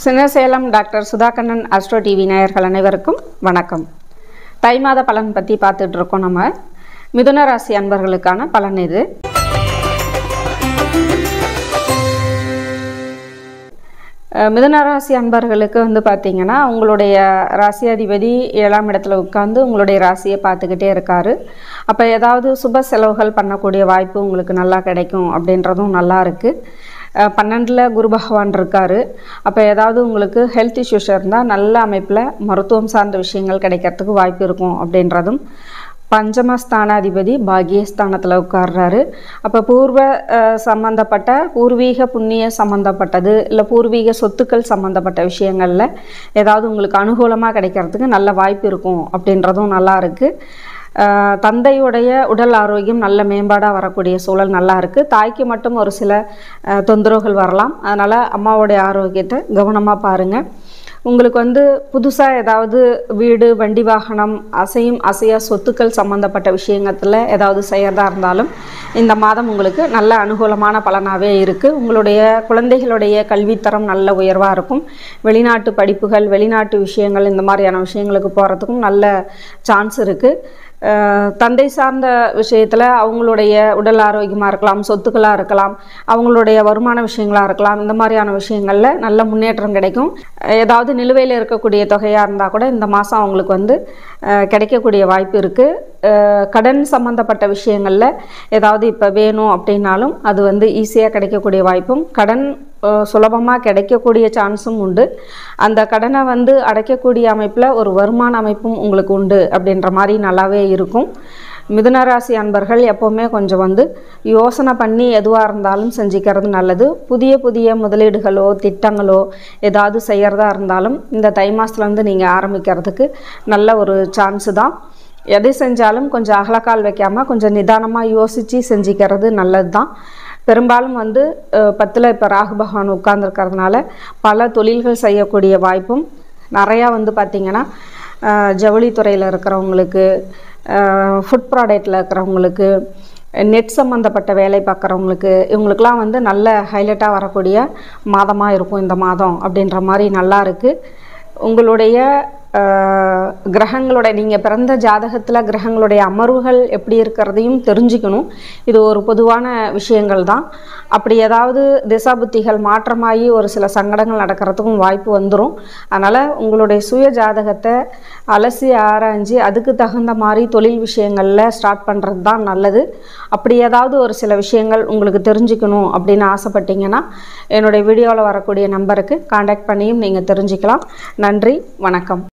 Chinnasalem doctor சுதாகண்ணன் astro TV நேயர்கள் அனைவருக்கும் வணக்கம். தை மாத பலன் பற்றி பார்த்துட்டு இருக்கோம். நம்ம மிதுன ராசி அன்பர்களுக்கான பலன் இது. மிதுன ராசி அன்பர்களுக்கு பார்த்தீங்கன்னா, உங்களுடைய ராசியாதிபதி 7ஆம் இடத்துல உட்கார்ந்து உங்களுடைய ராசியை பார்த்துக்கிட்டே இருக்காரு. அப்போ ஏதாவது சுப செலவுகள் பண்ணக்கூடிய வாய்ப்பு உங்களுக்கு நல்லா கிடைக்கும் அப்படின்றதும் நல்லா இருக்குது. 12ல் குரு பகவான் இருக்கார். அப்போ ஏதாவது உங்களுக்கு ஹெல்த் இஷ்யூஸ் இருந்தால் நல்ல அமைப்பில் மருத்துவம் சார்ந்த விஷயங்கள் கிடைக்கிறதுக்கு வாய்ப்பு இருக்கும் அப்படின்றதும், பஞ்சமஸ்தானாதிபதி பாகியஸ்தானத்தில் உட்கார்றாரு. அப்போ சம்பந்தப்பட்ட பூர்வீக புண்ணிய சம்மந்தப்பட்டது இல்லை பூர்வீக சொத்துக்கள் சம்மந்தப்பட்ட விஷயங்களில் ஏதாவது உங்களுக்கு அனுகூலமாக கிடைக்கிறதுக்கு நல்ல வாய்ப்பு இருக்கும் அப்படின்றதும் நல்லா இருக்குது. தந்தையுடைய உடல் ஆரோக்கியம் நல்ல மேம்பாடாக வரக்கூடிய சூழல் நல்லா இருக்குது. தாய்க்கு மட்டும் ஒரு சில தொந்தரவுகள் வரலாம். அதனால் அம்மாவுடைய ஆரோக்கியத்தை கவனமாக பாருங்கள். உங்களுக்கு புதுசாக ஏதாவது வீடு, வண்டி, வாகனம், அசையா சொத்துக்கள் சம்மந்தப்பட்ட விஷயத்தில் ஏதாவது செய்யறதா இருந்தாலும் இந்த மாதம் உங்களுக்கு நல்ல அனுகூலமான பலனாகவே இருக்குது. உங்களுடைய குழந்தைகளுடைய கல்வித்தரம் நல்ல உயர்வாக இருக்கும். வெளிநாட்டு படிப்புகள், வெளிநாட்டு விஷயங்கள், இந்த மாதிரியான விஷயங்களுக்கு போகிறதுக்கும் நல்ல சான்ஸ் இருக்குது. தந்தை சார்ந்த விஷயத்தில் அவங்களுடைய உடல் ஆரோக்கியமாக இருக்கலாம், சொத்துக்களாக இருக்கலாம், அவங்களுடைய வருமான விஷயங்களாக இருக்கலாம். இந்த மாதிரியான விஷயங்களில் நல்ல முன்னேற்றம் கிடைக்கும். ஏதாவது நிலுவையில் இருக்கக்கூடிய தொகையாக இருந்தால் கூட இந்த மாதம் அவங்களுக்கு கிடைக்கக்கூடிய வாய்ப்பு இருக்குது. கடன் சம்மந்தப்பட்ட விஷயங்களில் ஏதாவது இப்போ வேணும் அப்படின்னாலும் அது ஈஸியாக கிடைக்கக்கூடிய வாய்ப்பும், கடன் சுலபமாக கிடைக்கக்கூடிய சான்ஸும் உண்டு. அந்த கடனை அடைக்கக்கூடிய அமைப்பில் ஒரு வருமான அமைப்பும் உங்களுக்கு உண்டு அப்படின்ற மாதிரி நல்லாவே இருக்கும். மிதுனராசி அன்பர்கள் எப்போவுமே கொஞ்சம் யோசனை பண்ணி எதுவாக இருந்தாலும் செஞ்சுக்கிறது நல்லது. புதிய முதலீடுகளோ திட்டங்களோ ஏதாவது செய்கிறதா இருந்தாலும் இந்த தை மாதத்துலேருந்து நீங்கள் ஆரம்பிக்கிறதுக்கு நல்ல ஒரு சான்ஸு தான். எதை செஞ்சாலும் கொஞ்சம் அகலக்கால் வைக்காமல் கொஞ்சம் நிதானமாக யோசித்து செஞ்சுக்கிறது நல்லது தான். பெரும்பாலும் 10ல் இப்போ ராகு பகவான் உட்கார்ந்துருக்கிறதுனால பல தொழில்கள் செய்யக்கூடிய வாய்ப்பும் நிறையா பார்த்திங்கன்னா, ஜவுளித்துறையில் இருக்கிறவங்களுக்கு, ஃபுட் ப்ராடக்டில் இருக்கிறவங்களுக்கு, நெட் சம்மந்தப்பட்ட வேலை பார்க்குறவங்களுக்கு, இவங்களுக்கெல்லாம் நல்ல ஹைலைட்டாக வரக்கூடிய மாதமாக இருக்கும் இந்த மாதம் அப்படின்ற மாதிரி நல்லா இருக்குது. உங்களுடைய கிரகங்களோட, நீங்கள் பிறந்த ஜாதகத்தில் கிரகங்களுடைய அமர்வுகள் எப்படி இருக்கிறதையும் தெரிஞ்சுக்கணும். இது ஒரு பொதுவான விஷயங்கள் தான். அப்படி ஏதாவது திசாபுத்திகள் மாற்றமாகி ஒரு சில சங்கடங்கள் நடக்கிறதுக்கும் வாய்ப்பு வந்துடும். அதனால் உங்களுடைய சுய ஜாதகத்தை அலசி ஆராய்ஞ்சு அதுக்கு தகுந்த மாதிரி தொழில் விஷயங்களில் ஸ்டார்ட் பண்ணுறது தான் நல்லது. அப்படி ஏதாவது ஒரு சில விஷயங்கள் உங்களுக்கு தெரிஞ்சுக்கணும் அப்படின்னு ஆசைப்பட்டீங்கன்னா என்னுடைய வீடியோவில் வரக்கூடிய நம்பருக்கு கான்டாக்ட் பண்ணியும் நீங்கள் தெரிஞ்சுக்கலாம். நன்றி, வணக்கம்.